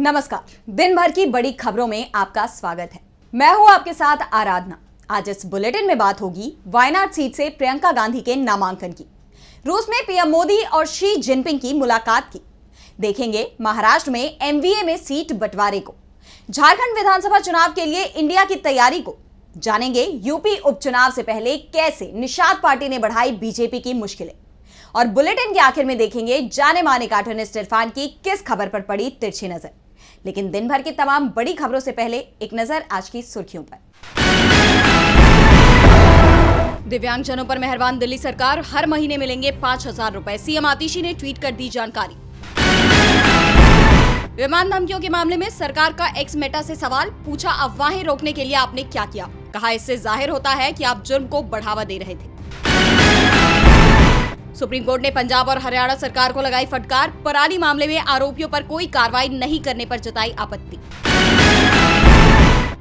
नमस्कार। दिन भर की बड़ी खबरों में आपका स्वागत है। मैं हूं आपके साथ आराधना। आज इस बुलेटिन में बात होगी वायनाड सीट से प्रियंका गांधी के नामांकन की, रूस में पीएम मोदी और शी जिनपिंग की मुलाकात की, देखेंगे महाराष्ट्र में एमवीए में सीट बंटवारे को, झारखंड विधानसभा चुनाव के लिए इंडिया की तैयारी को, जानेंगे यूपी उपचुनाव से पहले कैसे निषाद पार्टी ने बढ़ाई बीजेपी की मुश्किलें, और बुलेटिन के आखिर में देखेंगे जाने माने कार्टूनिस्ट इरफान की किस खबर पर पड़ी तिरछी नजर। लेकिन दिन भर की तमाम बड़ी खबरों से पहले एक नजर आज की सुर्खियों पर। दिव्यांगजनों पर मेहरबान दिल्ली सरकार, हर महीने मिलेंगे 5,000 रुपए, सीएम आतिशी ने ट्वीट कर दी जानकारी। विमान धमकियों के मामले में सरकार का एक्स मेटा से सवाल, पूछा अफवाहें रोकने के लिए आपने क्या किया, कहा इससे जाहिर होता है कि आप जुर्म को बढ़ावा दे रहे थे। सुप्रीम कोर्ट ने पंजाब और हरियाणा सरकार को लगाई फटकार, पराली मामले में आरोपियों पर कोई कार्रवाई नहीं करने पर जताई आपत्ति।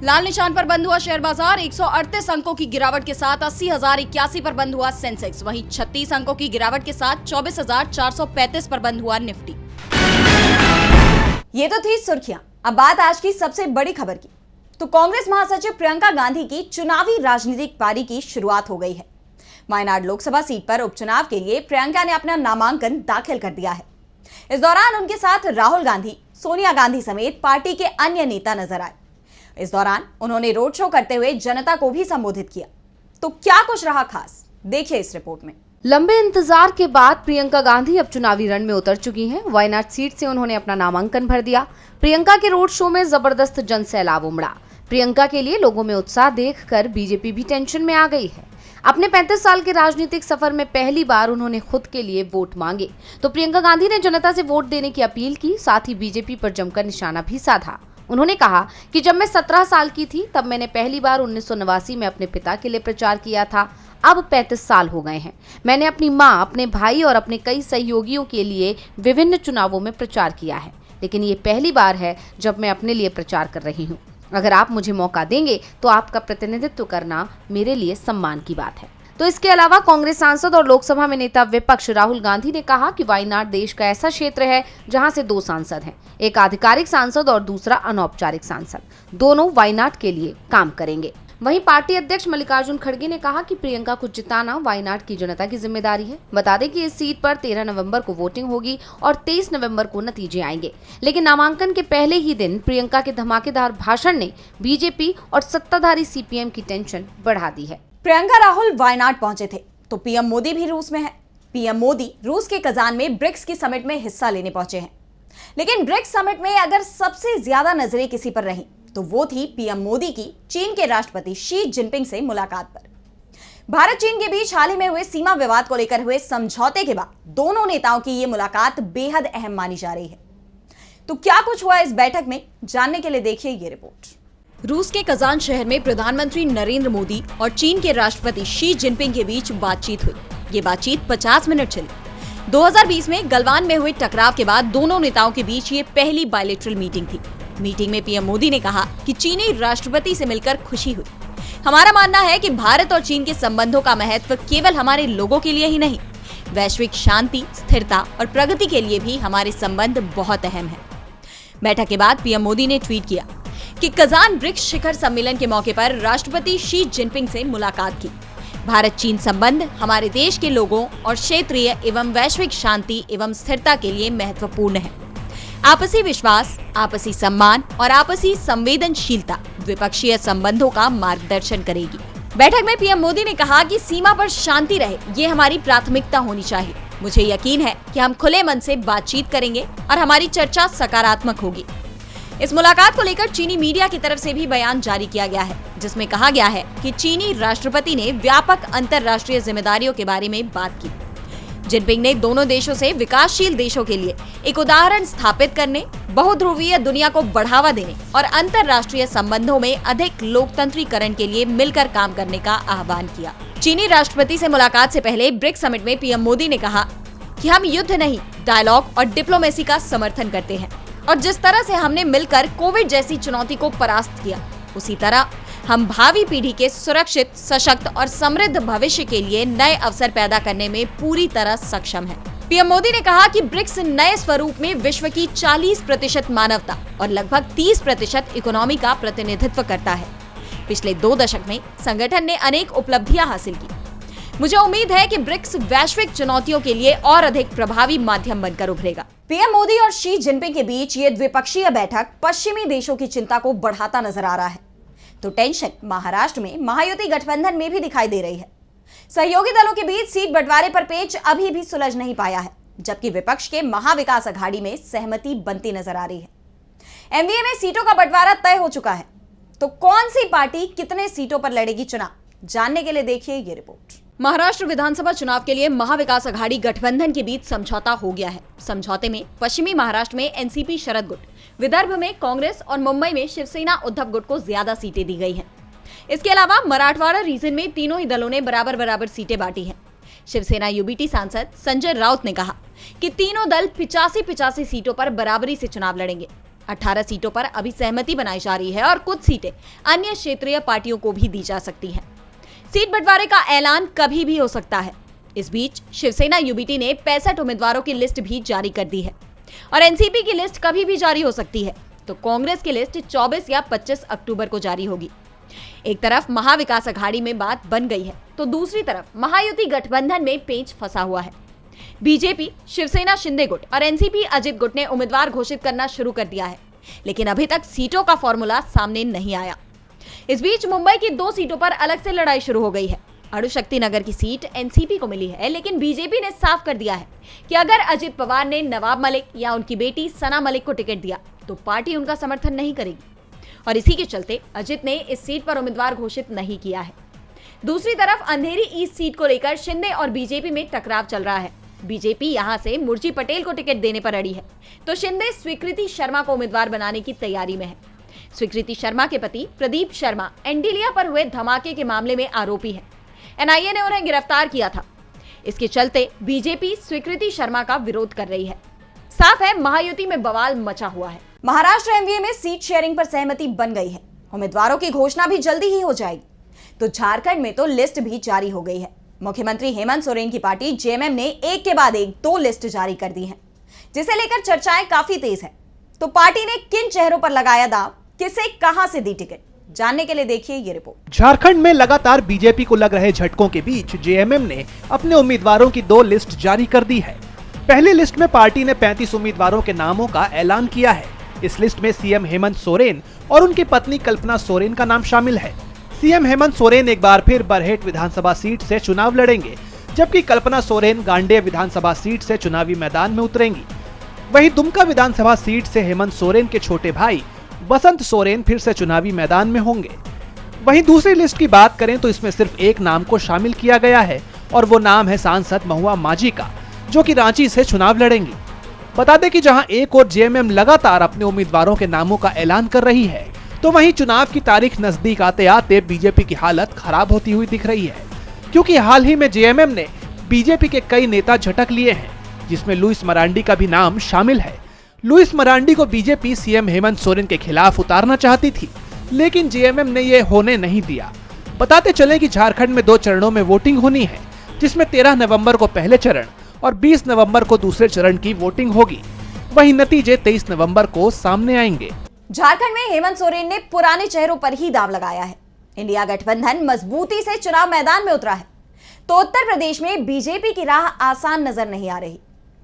लाल निशान पर बंद हुआ शेयर बाजार, 138 अंकों की गिरावट के साथ 80,081 पर बंद हुआ सेंसेक्स, वहीं 36 अंकों की गिरावट के साथ 24,435 पर बंद हुआ निफ्टी। ये तो थी सुर्खियां। अब बात आज की सबसे बड़ी खबर की। तो कांग्रेस महासचिव प्रियंका गांधी की चुनावी राजनीतिक पारी की शुरुआत हो गई है। वायनाड लोकसभा सीट पर उपचुनाव के लिए प्रियंका ने अपना नामांकन दाखिल कर दिया है। इस दौरान उनके साथ राहुल गांधी, सोनिया गांधी समेत पार्टी के अन्य नेता नजर आए। इस दौरान उन्होंने रोड शो करते हुए जनता को भी संबोधित किया। तो क्या कुछ रहा खास, देखिए इस रिपोर्ट में। लंबे इंतजार के बाद प्रियंका गांधी अब चुनावी रण में उतर चुकी हैं। वायनाड सीट से उन्होंने अपना नामांकन भर दिया। प्रियंका के रोड शो में जबरदस्त जनसैलाब उमड़ा। प्रियंका के लिए लोगों में उत्साह देखकर बीजेपी भी टेंशन में आ गई है। अपने 35 साल के राजनीतिक सफर में पहली बार उन्होंने खुद के लिए वोट मांगे, तो प्रियंका गांधी ने जनता से वोट देने की अपील की, साथ ही बीजेपी पर जमकर निशाना भी साधा। उन्होंने कहा कि जब मैं 17 साल की थी तब मैंने पहली बार 1989 में अपने पिता के लिए प्रचार किया था। अब 35 साल हो गए हैं। मैंने अपनी माँ, अपने भाई और अपने कई सहयोगियों के लिए विभिन्न चुनावों में प्रचार किया है, लेकिन ये पहली बार है जब मैं अपने लिए प्रचार कर रही हूँ। अगर आप मुझे मौका देंगे तो आपका प्रतिनिधित्व करना मेरे लिए सम्मान की बात है। तो इसके अलावा कांग्रेस सांसद और लोकसभा में नेता विपक्ष राहुल गांधी ने कहा कि वायनाड देश का ऐसा क्षेत्र है जहां से 2 सांसद हैं, एक आधिकारिक सांसद और दूसरा अनौपचारिक सांसद। दोनों वायनाड के लिए काम करेंगे। वहीं पार्टी अध्यक्ष मल्लिकार्जुन खड़गे ने कहा कि प्रियंका को जिताना वायनाड की जनता की जिम्मेदारी है। बता दें कि इस सीट पर 13 नवंबर को वोटिंग होगी और 23 नवंबर को नतीजे आएंगे। लेकिन नामांकन के पहले ही दिन प्रियंका के धमाकेदार भाषण ने बीजेपी और सत्ताधारी सीपीएम की टेंशन बढ़ा दी है। प्रियंका राहुल वायनाड पहुंचे थे तो पीएम मोदी भी रूस में है। पीएम मोदी रूस के कजान में ब्रिक्स की समिट में हिस्सा लेने पहुंचे हैं। लेकिन ब्रिक्स समिट में अगर सबसे ज्यादा नजरें किसी पर रहीं तो वो थी पीएम मोदी की चीन के राष्ट्रपति शी जिनपिंग से मुलाकात पर। भारत चीन के बीच हाल ही में हुए सीमा विवाद को लेकर हुए समझौते के बाद दोनों नेताओं की ये मुलाकात बेहद अहम मानी जा रही है। तो क्या कुछ हुआ इस बैठक में, जानने के लिए देखिए ये रिपोर्ट। रूस के कजान शहर में प्रधानमंत्री नरेंद्र मोदी और चीन के राष्ट्रपति शी जिनपिंग के बीच बातचीत हुई। ये बातचीत 50 मिनट चली। 2020 में गलवान में हुए टकराव के बाद दोनों नेताओं के बीच ये पहली बायलैटरल मीटिंग थी। मीटिंग में पीएम मोदी ने कहा कि चीनी राष्ट्रपति से मिलकर खुशी हुई। हमारा मानना है कि भारत और चीन के संबंधों का महत्व केवल हमारे लोगों के लिए ही नहीं, वैश्विक शांति, स्थिरता और प्रगति के लिए भी हमारे संबंध बहुत अहम है। बैठक के बाद पीएम मोदी ने ट्वीट किया कि कजान ब्रिक्स शिखर सम्मेलन के मौके पर राष्ट्रपति शी जिनपिंग से मुलाकात की। भारत चीन संबंध हमारे देश के लोगों और क्षेत्रीय एवं वैश्विक शांति एवं स्थिरता के लिए महत्वपूर्ण है। आपसी विश्वास, आपसी सम्मान और आपसी संवेदनशीलता द्विपक्षीय संबंधों का मार्गदर्शन करेगी। बैठक में पीएम मोदी ने कहा कि सीमा पर शांति रहे, ये हमारी प्राथमिकता होनी चाहिए। मुझे यकीन है कि हम खुले मन से बातचीत करेंगे और हमारी चर्चा सकारात्मक होगी। इस मुलाकात को लेकर चीनी मीडिया की तरफ से भी बयान जारी किया गया है, जिसमें कहा गया है कि चीनी राष्ट्रपति ने व्यापक अंतर्राष्ट्रीय जिम्मेदारियों के बारे में बात की। जिनपिंग ने दोनों देशों से विकासशील देशों के लिए एक उदाहरण स्थापित करने, बहुध्रुवीय दुनिया को बढ़ावा देने और अंतर्राष्ट्रीय संबंधों में अधिक लोकतंत्रीकरण के लिए मिलकर काम करने का आह्वान किया। चीनी राष्ट्रपति से मुलाकात से पहले ब्रिक्स समिट में पीएम मोदी ने कहा कि हम युद्ध नहीं, डायलॉग और डिप्लोमेसी का समर्थन करते हैं और जिस तरह से हमने मिलकर कोविड जैसी चुनौती को परास्त किया, उसी तरह हम भावी पीढ़ी के सुरक्षित, सशक्त और समृद्ध भविष्य के लिए नए अवसर पैदा करने में पूरी तरह सक्षम हैं। पीएम मोदी ने कहा कि ब्रिक्स नए स्वरूप में विश्व की 40% मानवता और लगभग 30% इकोनॉमी का प्रतिनिधित्व करता है। पिछले 2 दशक में संगठन ने अनेक उपलब्धियां हासिल की। मुझे उम्मीद है कि ब्रिक्स वैश्विक चुनौतियों के लिए और अधिक प्रभावी माध्यम बनकर उभरेगा। पीएम मोदी और शी जिनपिंग के बीच ये द्विपक्षीय बैठक पश्चिमी देशों की चिंता को बढ़ाता नजर आ रहा है। तो टेंशन महाराष्ट्र में महायुति गठबंधन में भी दिखाई दे रही है। सहयोगी दलों के बीच सीट बंटवारे पर पेच अभी भी सुलझ नहीं पाया है, जबकि विपक्ष के महाविकास अघाड़ी में सहमति बनती नजर आ रही है। एमवीए में सीटों का बंटवारा तय हो चुका है, तो कौन सी पार्टी कितने सीटों पर लड़ेगी चुनाव, जानने के लिए देखिए ये रिपोर्ट। महाराष्ट्र विधानसभा चुनाव के लिए महाविकास अघाड़ी गठबंधन के बीच समझौता हो गया है। समझौते में पश्चिमी महाराष्ट्र में एनसीपी शरद गुट, विदर्भ में कांग्रेस और मुंबई में शिवसेना उद्धव गुट को ज्यादा सीटें दी गई हैं। इसके अलावा मराठवाड़ा रीजन में तीनों ही दलों ने बराबर बराबर सीटें बांटी हैं। शिवसेना यूबीटी सांसद संजय राउत ने कहा कि तीनों दल 85-85 सीटों पर बराबरी से चुनाव लड़ेंगे। 18 सीटों पर अभी सहमति बनाई जा रही है और कुछ सीटें अन्य क्षेत्रीय पार्टियों को भी दी जा सकती हैं। सीट बंटवारे का ऐलान कभी भी हो सकता है। इस बीच शिवसेना यूबीटी ने 65 उम्मीदवारों की लिस्ट भी जारी कर दी है और एनसीपी की लिस्ट कभी भी जारी हो सकती है, तो कांग्रेस की लिस्ट 24 या 25 अक्टूबर को जारी होगी। एक तरफ महाविकास अघाड़ी में बात बन गई है, तो दूसरी तरफ महायुति गठबंधन में पेंच फंसा हुआ है। बीजेपी, शिवसेना शिंदे गुट और एनसीपी अजित गुट ने उम्मीदवार घोषित करना शुरू कर दिया है, लेकिन अभी तक सीटों का फॉर्मूला सामने नहीं आया। इस बीच मुंबई की 2 सीटों पर अलग से लड़ाई शुरू हो गई है। अणुशक्ति नगर की सीट एनसीपी को मिली है, लेकिन बीजेपी ने साफ कर दिया है कि अगर अजित पवार ने नवाब मलिक या उनकी बेटी सना मलिक को टिकट दिया तो पार्टी उनका समर्थन नहीं करेगी, और इसी के चलते अजित ने इस सीट पर उम्मीदवार घोषित नहीं किया है। दूसरी तरफ अंधेरी ईस्ट सीट को लेकर शिंदे और बीजेपी में टकराव चल रहा है। बीजेपी यहां से मुर्जी पटेल को टिकट देने पर अड़ी है, तो शिंदे स्वीकृति शर्मा को उम्मीदवार बनाने की तैयारी में है। स्वीकृति शर्मा के पति प्रदीप शर्मा एंटीलिया पर हुए धमाके के मामले में आरोपी है। एनआईए ने उन्हें गिरफ्तार किया था। इसके चलते बीजेपी स्वीकृति शर्मा का विरोध कर रही है। साफ है, महायुति में बवाल मचा हुआ है। महाराष्ट्र एमवीए में सीट शेयरिंग पर सहमति बन गई है। उम्मीदवारों की घोषणा भी जल्दी ही हो जाएगी। तो झारखंड में तो लिस्ट भी जारी हो गई है। मुख्यमंत्री हेमंत सोरेन की पार्टी जेएमएम ने एक के बाद एक 2 लिस्ट जारी कर दी हैं, जिसे लेकर चर्चाएं काफी तेज है। तो पार्टी ने किन चेहरों पर लगाया दांव, किसे कहां से दी टिकट, जानने के लिए देखिए ये रिपोर्ट। झारखंड में लगातार बीजेपी को लग रहे झटकों के बीच जेएमएम ने अपने उम्मीदवारों की 2 लिस्ट जारी कर दी है। पहली लिस्ट में पार्टी ने 35 उम्मीदवारों के नामों का ऐलान किया है। इस लिस्ट में सीएम हेमंत सोरेन और उनकी पत्नी कल्पना सोरेन का नाम शामिल है। सीएम हेमंत सोरेन एक बार फिर बरहेट विधानसभा सीट से चुनाव लड़ेंगे, जबकि कल्पना सोरेन गांडेय विधानसभा सीट से चुनावी मैदान में उतरेंगी। वहीं दुमका विधानसभा सीट से हेमंत सोरेन के छोटे भाई बसंत सोरेन फिर से चुनावी मैदान में होंगे। वहीं दूसरी लिस्ट की बात करें तो इसमें सिर्फ एक नाम को शामिल किया गया है और वो नाम है सांसद महुआ माझी का, जो कि रांची से चुनाव लड़ेंगी। बता दें कि जहां एक और जेएमएम लगातार अपने उम्मीदवारों के नामों का ऐलान कर रही है, तो वहीं चुनाव की तारीख नजदीक आते आते बीजेपी की हालत खराब होती हुई दिख रही है, क्योंकि हाल ही में जेएमएम ने बीजेपी के कई नेता झटक लिए हैं, जिसमें लुइस मरांडी का भी नाम शामिल है। लुइस मरांडी को बीजेपी सीएम हेमंत सोरेन के खिलाफ उतारना चाहती थी, लेकिन जेएमएम ने ये होने नहीं दिया। बताते चले कि झारखंड में 2 चरणों में वोटिंग होनी है, जिसमें 13 नवंबर को पहले चरण और 20 नवंबर को दूसरे चरण की वोटिंग होगी। वहीं नतीजे 23 नवंबर को सामने आएंगे। झारखंड में हेमंत सोरेन ने पुराने चेहरों पर ही दांव लगाया है। इंडिया गठबंधन मजबूती से चुनाव मैदान में उतरा है, तो उत्तर प्रदेश में बीजेपी की राह आसान नजर नहीं आ रही।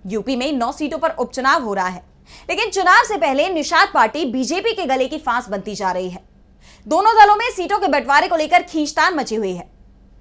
यूपी में 9 सीटों पर उपचुनाव हो रहा है, लेकिन चुनाव से पहले निषाद पार्टी बीजेपी के गले की फांस बनती जा रही है। दोनों दलों में सीटों के बंटवारे को लेकर खींचतान मची हुई है।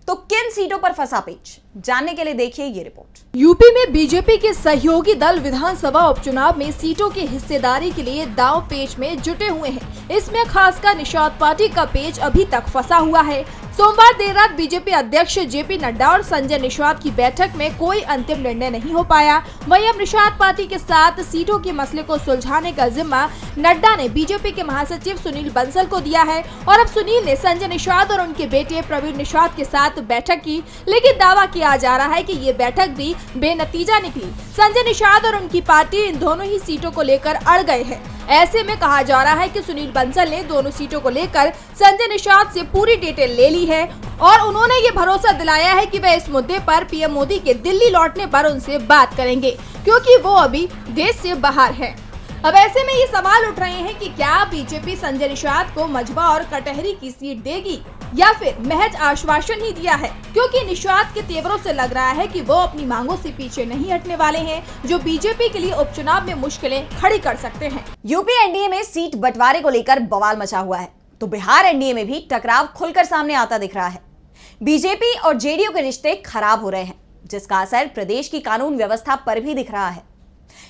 तो किन सीटों पर फंसा पेच, जानने के लिए देखिए ये रिपोर्ट। यूपी में बीजेपी के सहयोगी दल विधानसभा उपचुनाव में सीटों की हिस्सेदारी के लिए दांव पेच में जुटे हुए हैं। इसमें खासकर निषाद पार्टी का पेच अभी तक फंसा हुआ है। सोमवार देर रात बीजेपी अध्यक्ष जेपी नड्डा और संजय निषाद की बैठक में कोई अंतिम निर्णय नहीं हो पाया। वहीं अब निषाद पार्टी के साथ सीटों के मसले को सुलझाने का जिम्मा नड्डा ने बीजेपी के महासचिव सुनील बंसल को दिया है और अब सुनील ने संजय निषाद और उनके बेटे प्रवीण निषाद के साथ बैठक की, लेकिन दावा किया जा रहा है कि ये बैठक भी बेनतीजा निकली। संजय निषाद और उनकी पार्टी इन दोनों ही सीटों को लेकर अड़ गए हैं। ऐसे में कहा जा रहा है कि सुनील बंसल ने दोनों सीटों को लेकर संजय निषाद से पूरी डिटेल ले ली है और उन्होंने ये भरोसा दिलाया है कि वे इस मुद्दे पर पीएम मोदी के दिल्ली लौटने पर उनसे बात करेंगे, क्योंकि वो अभी देश से बाहर हैं। अब ऐसे में ये सवाल उठ रहे हैं कि क्या बीजेपी संजय निषाद को मझवा और कटहरी की सीट देगी या फिर महज आश्वासन ही दिया है, क्योंकि निषाद के तेवरों से लग रहा है कि वो अपनी मांगों से पीछे नहीं हटने वाले हैं, जो बीजेपी के लिए उपचुनाव में मुश्किलें खड़ी कर सकते हैं। यूपी एनडीए में सीट बंटवारे को लेकर बवाल मचा हुआ है, तो बिहार एनडीए में भी टकराव खुलकर सामने आता दिख रहा है। बीजेपी और जेडीयू के रिश्ते खराब हो रहे हैं, जिसका असर प्रदेश की कानून व्यवस्था पर भी दिख रहा है।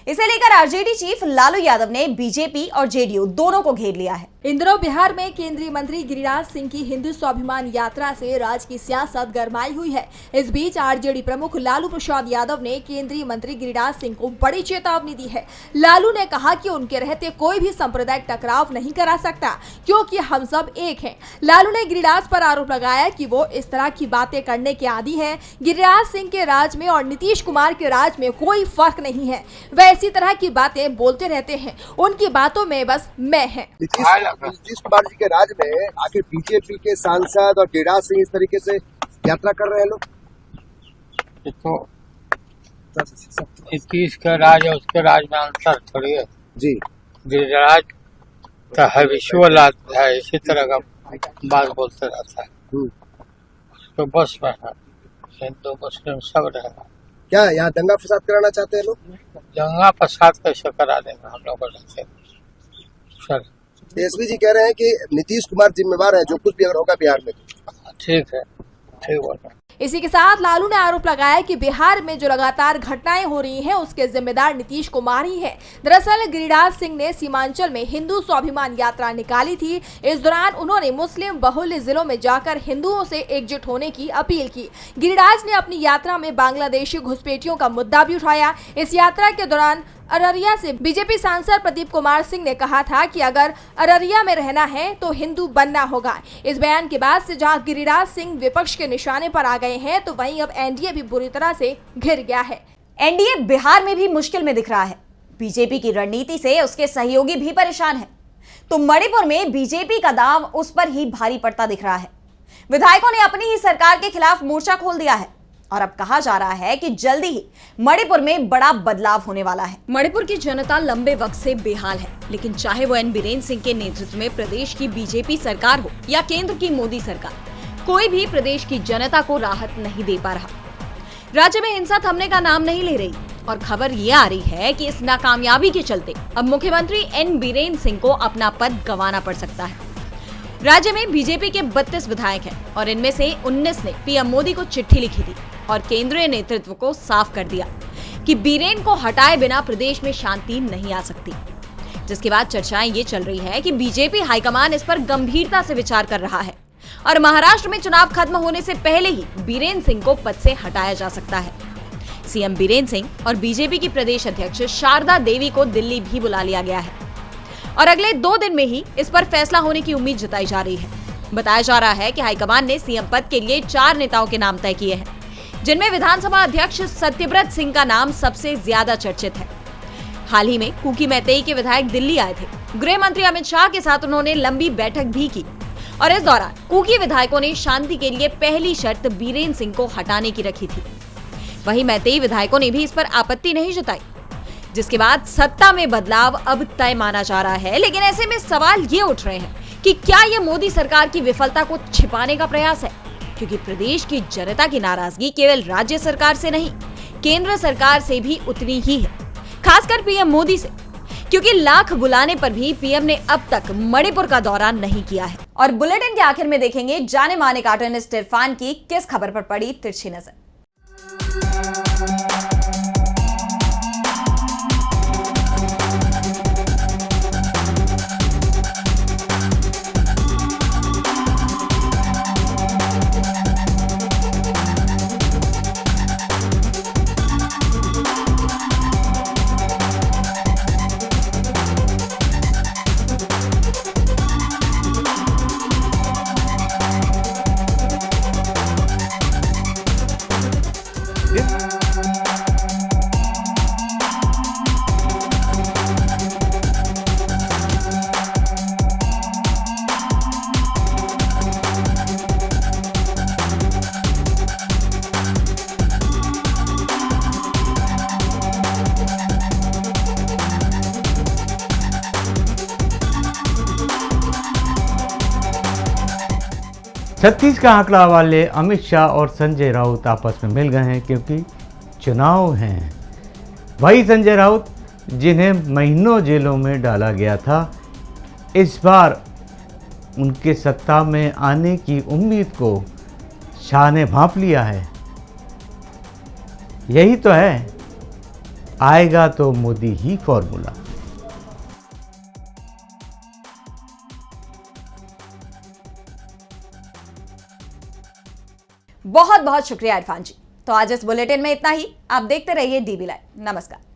इसे लेकर आरजेडी चीफ लालू यादव ने बीजेपी और जेडीयू दोनों को घेर लिया है। इन दिनों बिहार में केंद्रीय मंत्री गिरिराज सिंह की हिंदू स्वाभिमान यात्रा से राज्य की सियासत गरमाई हुई है। इस बीच आरजेडी प्रमुख लालू प्रसाद यादव ने केंद्रीय मंत्री गिरिराज सिंह को बड़ी चेतावनी दी है। लालू ने कहा कि उनके रहते कोई भी सांप्रदायिक टकराव नहीं करा सकता, क्योंकि हम सब एक हैं। लालू ने गिरिराज पर आरोप लगाया कि वो इस तरह की बातें करने के आदी है। गिरिराज सिंह के राज में और नीतीश कुमार के राज में कोई फर्क नहीं है, वे इसी तरह की बातें बोलते रहते हैं, उनकी बातों में बस मैं है। नीतीश कुमार जी के राज में आखिर बीजेपी के सांसद और गिरिराज सिंह इस तरीके से यात्रा कर रहे हैं लोग। तो नीतीश का राज और उसके राज में अंतर थोड़ी है जी। गिरिराज का हैबिचुअल है, इसी तरह का बात बोलते रहता है। तो बस में है, हिंदू मुस्लिम सब रहेगा। क्या यहाँ दंगा फसाद कराना चाहते हैं लोग? दंगा फसाद कैसे करा देंगे हम लोग सर। एसपी जी कह रहे हैं कि नीतीश कुमार जिम्मेवार है जो कुछ भी अगर होगा बिहार में। ठीक है, ठीक बोल रहे हैं। इसी के साथ लालू ने आरोप लगाया कि बिहार में जो लगातार घटनाएं हो रही हैं उसके जिम्मेदार नीतीश कुमार ही हैं। दरअसल गिरिराज सिंह ने सीमांचल में हिंदू स्वाभिमान यात्रा निकाली थी। इस दौरान उन्होंने मुस्लिम बहुल्य जिलों में जाकर हिंदुओं से एकजुट होने की अपील की। गिरिराज ने अपनी यात्रा में बांग्लादेशी घुसपैठियों का मुद्दा भी उठाया। इस यात्रा के दौरान अररिया से बीजेपी सांसद प्रदीप कुमार सिंह ने कहा था कि अगर अररिया में रहना है तो हिंदू बनना होगा। इस बयान के बाद से जहां गिरिराज सिंह विपक्ष के निशाने पर आ गए हैं, तो वहीं अब एनडीए भी बुरी तरह से घिर गया है। एनडीए बिहार में भी मुश्किल में दिख रहा है। बीजेपी की रणनीति से उसके सहयोगी भी परेशान हैं। तो मणिपुर में बीजेपी का दाव उस पर ही भारी पड़ता दिख रहा है। विधायकों ने अपनी ही सरकार के खिलाफ मोर्चा खोल दिया है और अब कहा जा रहा है कि जल्दी ही मणिपुर में बड़ा बदलाव होने वाला है। मणिपुर की जनता लंबे वक्त से बेहाल है, लेकिन चाहे वो एन बीरेन सिंह के नेतृत्व में प्रदेश की बीजेपी सरकार हो या केंद्र की मोदी सरकार, कोई भी प्रदेश की जनता को राहत नहीं दे पा रहा। राज्य में हिंसा थमने का नाम नहीं ले रही और खबर ये आ रही है कि इस नाकामयाबी के चलते अब मुख्यमंत्री एन बीरेन सिंह को अपना पद गंवाना पड़ सकता है। राज्य में बीजेपी के 32 विधायक हैं और इनमें से 19 ने पीएम मोदी को चिट्ठी लिखी थी और केंद्रीय नेतृत्व को साफ कर दिया कि बीरेन को हटाए बिना प्रदेश में शांति नहीं आ सकती। जिसके बाद चर्चाएं ये चल रही है कि बीजेपी हाईकमान इस पर गंभीरता से विचार कर रहा है और महाराष्ट्र में चुनाव खत्म होने से पहले ही बीरेन सिंह को पद से हटाया जा सकता है। सीएम बीरेन सिंह और बीजेपी की प्रदेश अध्यक्ष शारदा देवी को दिल्ली भी बुला लिया गया है और अगले 2 दिन में ही इस पर फैसला होने की उम्मीद जताई जा रही है। बताया जा रहा है कि हाईकमान ने सीएम पद के लिए 4 नेताओं के नाम तय किए हैं, जिनमें विधानसभा अध्यक्ष सत्यव्रत सिंह का नाम सबसे ज्यादा चर्चित है। हाल ही में कुकी मैतेई के विधायक दिल्ली आए थे। गृह मंत्री अमित शाह के साथ उन्होंने लंबी बैठक भी की और इस दौरान कुकी विधायकों ने शांति के लिए पहली शर्त बीरेन सिंह को हटाने की रखी थी। वहीं मैतेई विधायकों ने भी इस पर आपत्ति नहीं जताई, जिसके बाद सत्ता में बदलाव अब तय माना जा रहा है। लेकिन ऐसे में सवाल ये उठ रहे हैं कि क्या यह मोदी सरकार की विफलता को छिपाने का प्रयास है, क्योंकि प्रदेश की जनता की नाराजगी केवल राज्य सरकार से नहीं, केंद्र सरकार से भी उतनी ही है, खासकर पीएम मोदी से, क्योंकि लाख बुलाने पर भी पीएम ने अब तक मणिपुर का दौरा नहीं किया है। और बुलेटिन के आखिर में देखेंगे जाने माने कार्टूनिस्ट इरफान की किस खबर पर पड़ी तिरछी नजर। 36 का आंकड़ा वाले अमित शाह और संजय राउत आपस में मिल गए हैं, क्योंकि चुनाव हैं। वही संजय राउत जिन्हें महीनों जेलों में डाला गया था, इस बार उनके सत्ता में आने की उम्मीद को शाह ने भांप लिया है। यही तो है, आएगा तो मोदी ही फॉर्मूला। बहुत बहुत शुक्रिया इरफान जी। तो आज इस बुलेटिन में इतना ही। आप देखते रहिए डीबी लाइव। नमस्कार।